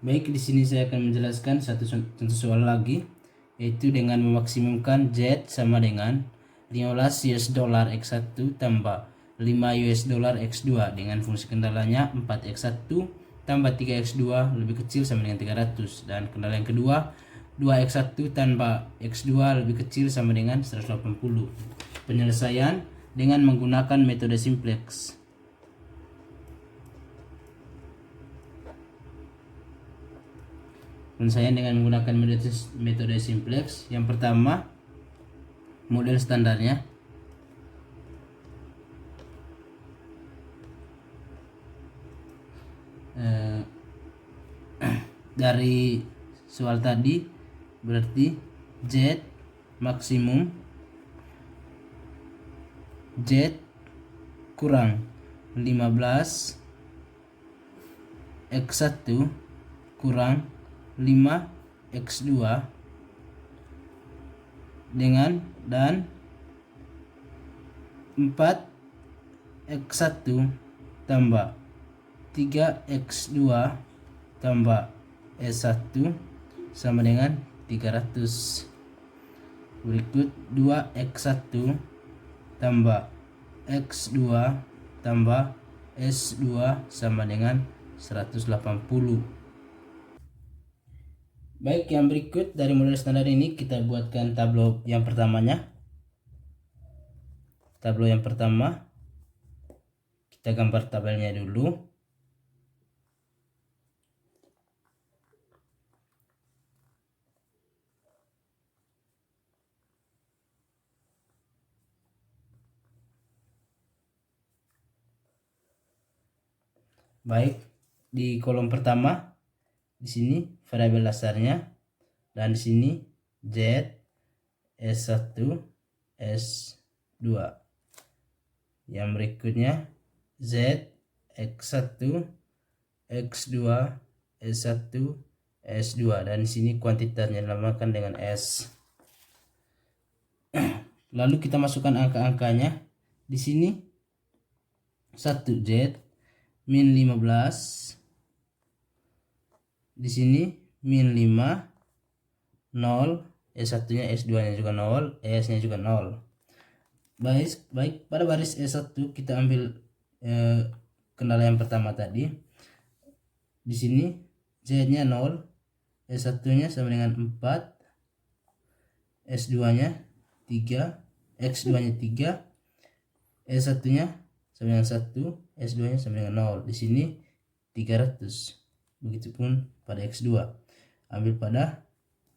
Baik, di sini saya akan menjelaskan satu soal lagi, yaitu dengan memaksimumkan Z sama dengan 15 US dollar X1 tambah 5 US dollar X2 dengan fungsi kendalanya 4X1 tambah 3X2 lebih kecil sama dengan 300, dan kendala yang kedua 2X1 tambah X2 lebih kecil sama dengan 180. Penyelesaian dengan menggunakan metode simplex. Penyelesaian dengan menggunakan metode simplex. Yang pertama, model standarnya. Dari soal tadi berarti Z maksimum Z kurang 15 X1 kurang 5 X2 dengan dan 4 X1 tambah 3 X2 tambah S1 sama dengan 300. Berikut 2X1 tambah X2 tambah S2 sama dengan 180. Baik, yang berikut dari model standar ini kita buatkan tableau yang pertamanya. Tableau yang pertama, kita gambar tabelnya dulu. Baik, di kolom pertama di sini variabel dasarnya, dan di sini Z, S1, S2. Yang berikutnya Z, X1, X2, S1, S2, dan di sini kuantitasnya dinamakan dengan S. Lalu kita masukkan angka-angkanya. Di sini 1Z min 15, di sini min 5, 0, S1 nya S2 nya juga 0, S nya juga 0. Baik, pada baris S1 kita ambil kendala yang pertama tadi. Di sini Z nya 0, S1 nya sama dengan 4, S2 nya 3, X2 nya 3, S1 nya sama dengan 1, S2 nya sama dengan 0. Di sini 300. Begitupun pada X2. Ambil pada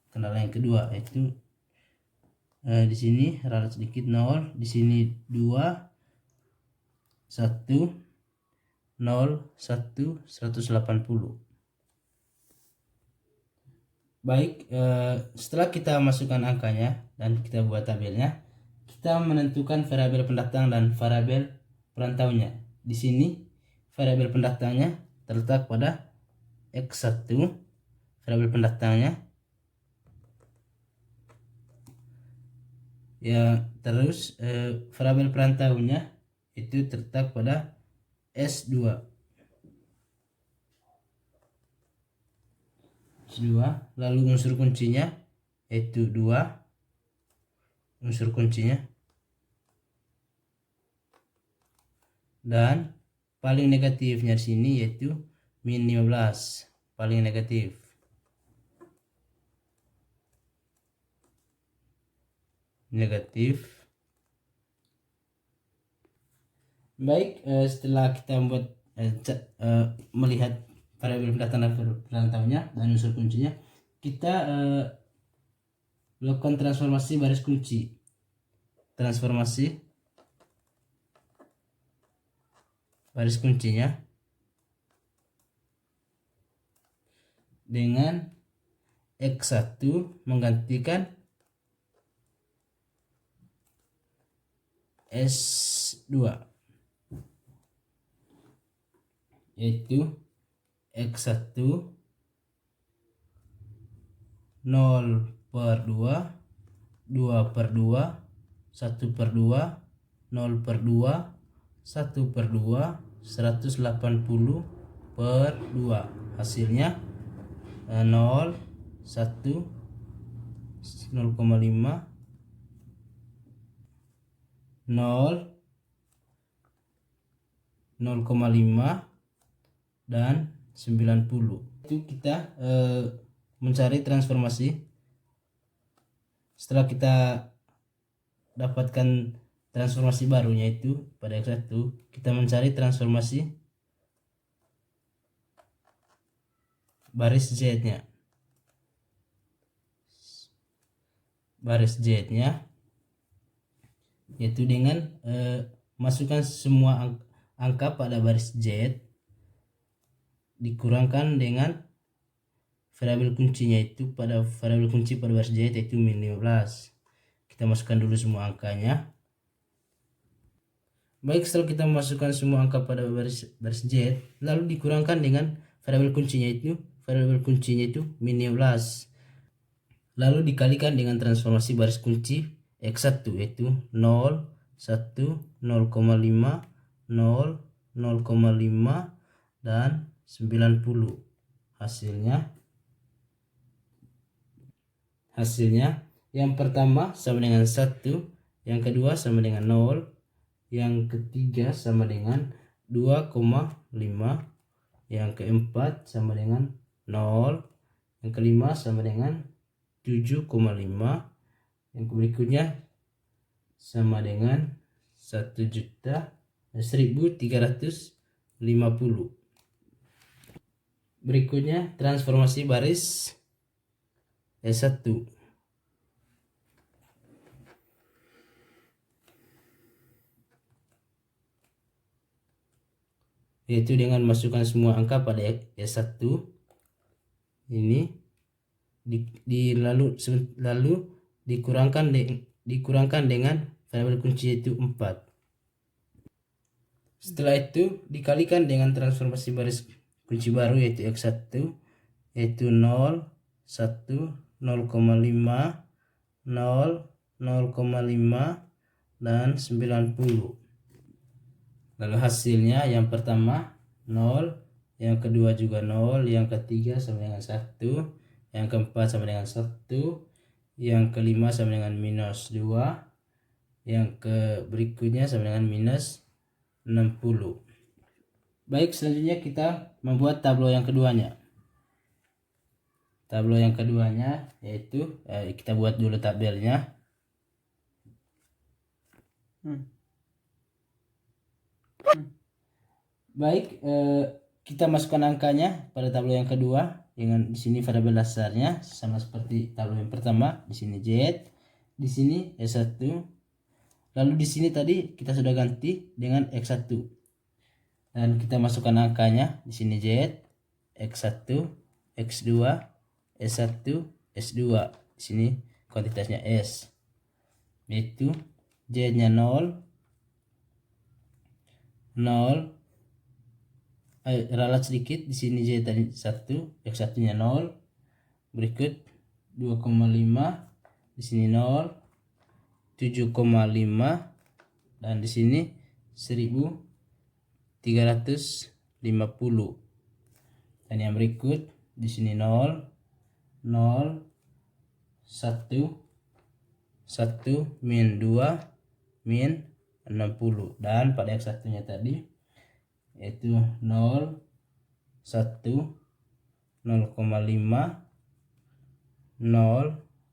kendala yang kedua, yaitu di sini ralat sedikit 0, di sini 2, 1, 0, 1, 180. Baik, setelah kita masukkan angkanya dan kita buat tabelnya, kita menentukan variabel pendatang dan variabel perantaunya. Di sini variabel pendatangnya terletak pada X1, variabel pendatangnya. Ya, terus variabel perantaunya itu terletak pada S2. Lalu unsur kuncinya yaitu 2, unsur kuncinya, dan paling negatifnya di sini yaitu min 15, paling negatif. Baik, setelah kita membuat melihat variabel pendatang dan perantaunya dan unsur kuncinya, kita melakukan transformasi baris kunci. Transformasi baris kuncinya dengan X1 menggantikan S2, yaitu X1 0 per 2, 2 per 2, 1 per 2, 0 per 2, 1 per 2, 180 per 2. Hasilnya 0 1 0,5 0 0,5 dan 90. Itu kita mencari transformasi. Setelah kita dapatkan transformasi barunya itu pada X1, kita mencari transformasi baris Z-nya. Baris Z-nya yaitu dengan masukkan semua angka pada baris Z dikurangkan dengan variabel kuncinya, itu pada variabel kunci pada baris Z yaitu min 15. Kita masukkan dulu semua angkanya. Baik, setelah kita masukkan semua angka pada baris Z, lalu dikurangkan dengan variabel kuncinya itu min 15. Lalu dikalikan dengan transformasi baris kunci X1 yaitu 0 1 0,5 0 0,5 dan 90. Hasilnya yang pertama sama dengan 1, yang kedua sama dengan 0, yang ketiga sama dengan 2,5, yang keempat sama dengan 0, yang kelima sama dengan 7,5, yang berikutnya sama dengan 1.1350. Berikutnya transformasi baris S1. Yaitu dengan masukkan semua angka pada S1 ini lalu dikurangkan dengan variabel kunci yaitu 4. Setelah itu dikalikan dengan transformasi baris kunci baru yaitu X1 yaitu 0 1 0,5 0 0,5 dan 90. Lalu hasilnya yang pertama 0, yang kedua juga 0, yang ketiga sama dengan 1, yang keempat sama dengan 1, yang kelima sama dengan minus 2, yang berikutnya sama dengan minus 60. Baik, selanjutnya kita membuat tablo yang keduanya. Tablo yang keduanya yaitu kita buat dulu tabelnya. Baik, kita masukkan angkanya pada tablo yang kedua dengan di sini variabel dasarnya sama seperti tablo yang pertama. Di sini Z, di sini S1. Lalu di sini tadi kita sudah ganti dengan X1. Dan kita masukkan angkanya di sini Z, X1, X2, S1, S2. Di sini kuantitasnya S. Yaitu Z-nya 0 ralat sedikit di sini Z tadi 1, X1-nya 0. Berikut 2,5, di sini 0, 7,5 dan di sini 1.350. Dan yang berikut di sini 0 0 1 1 min 2 min 60. Dan pada X1-nya tadi yaitu 0 1 0,5 0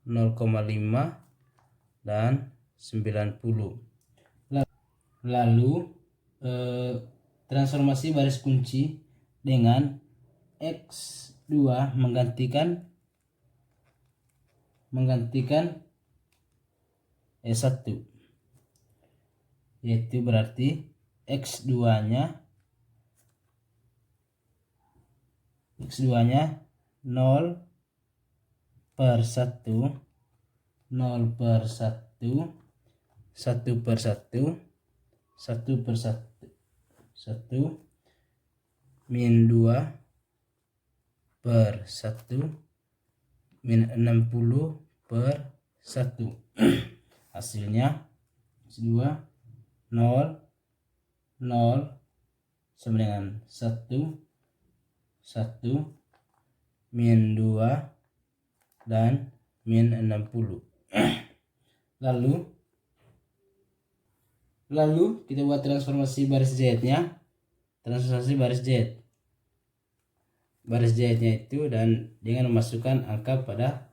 0,5 dan 90. Lalu transformasi baris kunci dengan X2 menggantikan S1, yaitu berarti X2-nya 0 per 1 0 per 1 1 per 1 1 per 1 min 2 per 1 min 60 per 1. Hasilnya 2 0 0 sama dengan 1 1 min 2 dan min 60. Lalu kita buat transformasi baris Z-nya. Transformasi baris Z. Baris Z-nya itu dan dengan memasukkan angka pada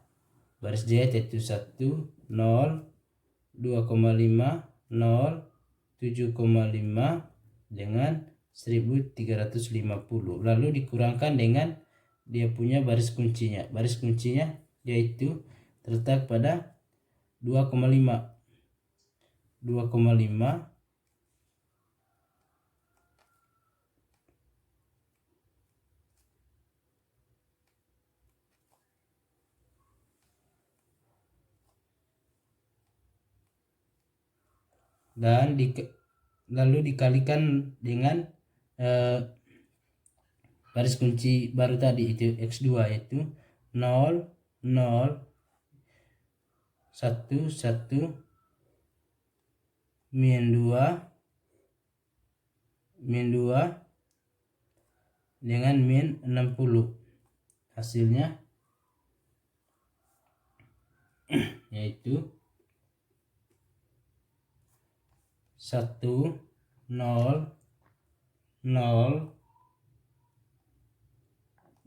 baris Z yaitu 1, 0, 2,5, 0, 7,5 dengan 1350. Lalu dikurangkan dengan dia punya baris kuncinya. Baris kuncinya yaitu terletak pada 2,5. 2,5 dan lalu dikalikan dengan baris kunci baru tadi itu X2 yaitu 0, 0, 1, 1, min 2 dengan min 60. Hasilnya yaitu 1, 0, 0,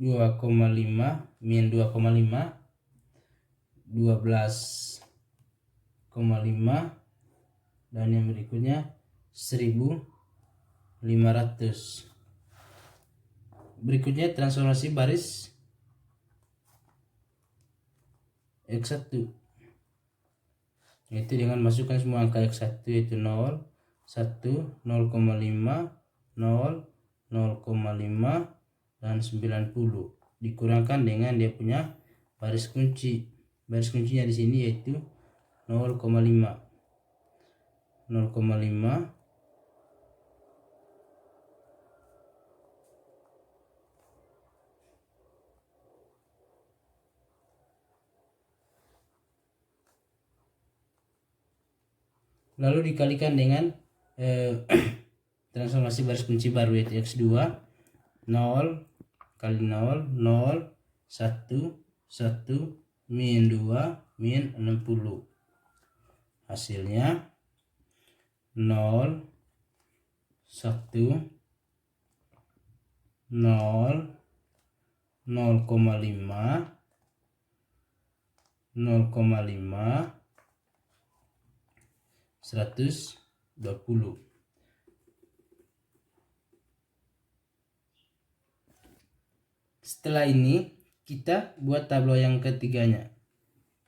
2,5 min 2,5, 12,5 dan yang berikutnya 1500. Berikutnya transformasi baris X1 yaitu dengan masukkan semua angka X1 yaitu 0, 1, 0,5, 0, 0,5 dan 90 dikurangkan dengan dia punya baris kunci. Baris kuncinya di sini yaitu 0,5. 0,5 lalu dikalikan dengan transformasi baris kunci baru yaitu X2 0 kali 0 0 1 1 min 2 min 60. Hasilnya 0 1 0 0,5 0,5 120. Setelah ini kita buat tablo yang ketiganya.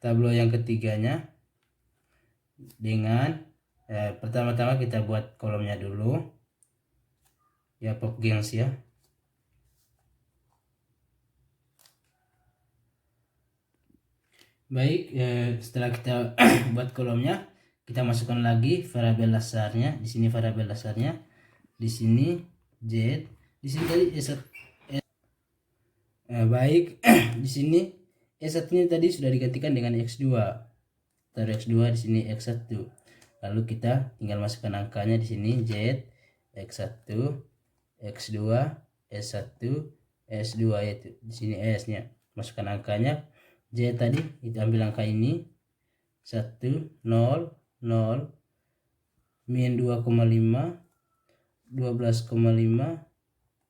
Tablo yang ketiganya dengan pertama-tama kita buat kolomnya dulu. Ya pop gengs ya. Baik, setelah kita buat kolomnya, kita masukkan lagi variabel dasarnya. Di sini variabel dasarnya, di sini Z, di sini tadi baik, di sini S1-nya tadi sudah digantikan dengan X2. Taruh X2 di sini X1. Lalu kita tinggal masukkan angkanya di sini Z, X1, X2, S1, S2 yaitu di sini S-nya. Masukkan angkanya. Z tadi kita ambil angka ini 1, 0, 0, min 2,5, 12,5,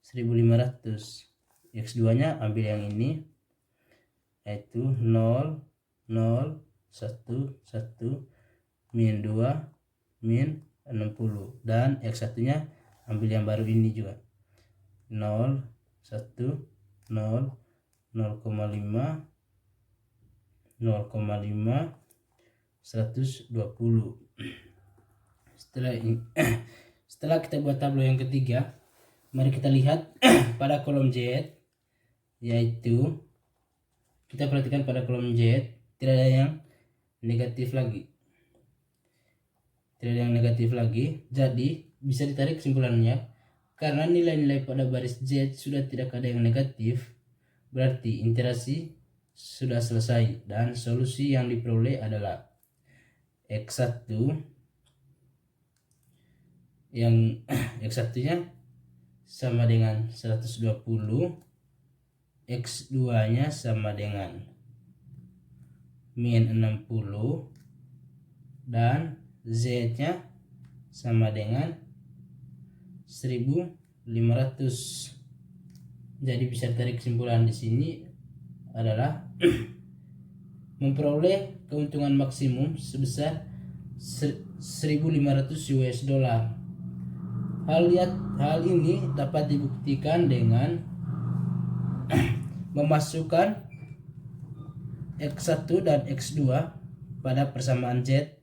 1500. X2 nya ambil yang ini yaitu 0, 0, 1, 1, min 2, min 60 dan X1 nya ambil yang baru ini juga 0, 1, 0, 0,5, 0,5, 120. Setelah kita buat tablo yang ketiga, mari kita lihat pada kolom Z, yaitu kita perhatikan pada kolom Z tidak ada yang negatif lagi. Tidak ada yang negatif lagi. Jadi bisa ditarik kesimpulannya, karena nilai-nilai pada baris Z sudah tidak ada yang negatif, berarti interaksi sudah selesai dan solusi yang diperoleh adalah X1 yang X1 nya sama dengan 120 X2 nya sama dengan min 60 dan Z nya sama dengan 1500. Jadi bisa tarik kesimpulan di sini adalah memperoleh keuntungan maksimum sebesar 1.500 US dollar. Hal ini dapat dibuktikan dengan memasukkan X1 dan X2 pada persamaan Z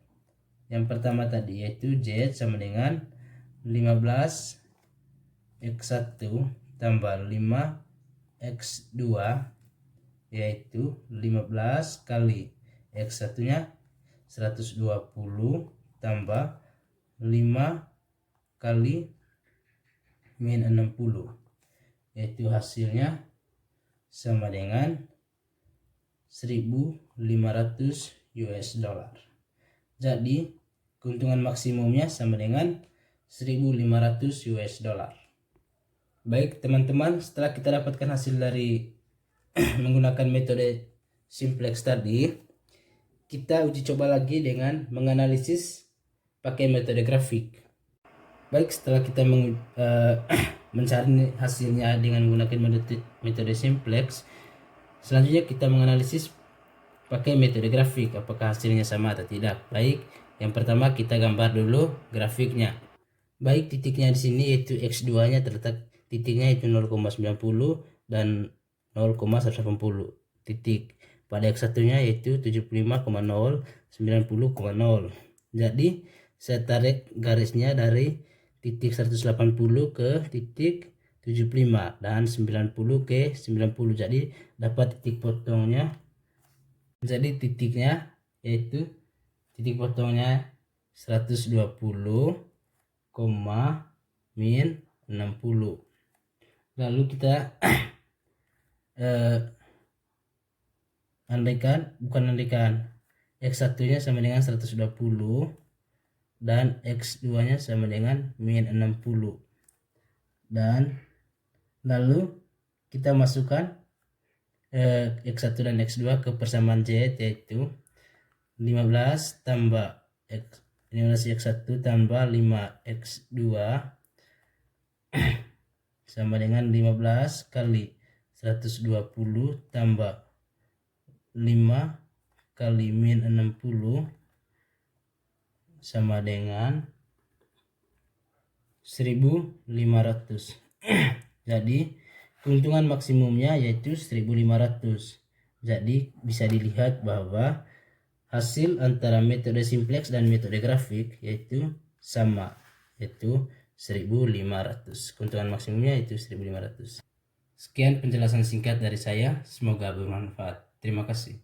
yang pertama tadi, yaitu Z sama dengan 15 X1 tambah 5 X2, yaitu 15 kali X1 nya 120 tambah 5 kali min 60, yaitu hasilnya sama dengan 1.500 US dollar. Jadi keuntungan maksimumnya sama dengan 1.500 US dollar. Baik teman-teman, setelah kita dapatkan hasil dari menggunakan metode simplex tadi, kita uji coba lagi dengan menganalisis pakai metode grafik. Baik, setelah kita mencari hasilnya dengan menggunakan metode simplex, selanjutnya kita menganalisis pakai metode grafik apakah hasilnya sama atau tidak. Baik, yang pertama kita gambar dulu grafiknya. Baik, titiknya di sini yaitu X2 nya terletak titiknya itu 0,90 dan 0,180 titik. Pada X1 nya yaitu 75,0 90,0. Jadi saya tarik garisnya dari titik 180 ke titik 75 dan 90 ke 90. Jadi dapat titik potongnya. Jadi titiknya yaitu titik potongnya 120, min 60. Lalu kita X1 nya sama dengan 120 dan X2 nya sama dengan min 60. Dan lalu kita masukkan X1 dan X2 ke persamaan Z, yaitu 15 X1 tambah 5X2 sama dengan 15 kali 120 tambah 5 kali min 60 sama dengan 1.500. Jadi keuntungan maksimumnya yaitu 1.500. Jadi bisa dilihat bahwa hasil antara metode simplex dan metode grafik yaitu sama, yaitu 1.500. Keuntungan maksimumnya yaitu 1.500. Sekian penjelasan singkat dari saya, semoga bermanfaat. Terima kasih.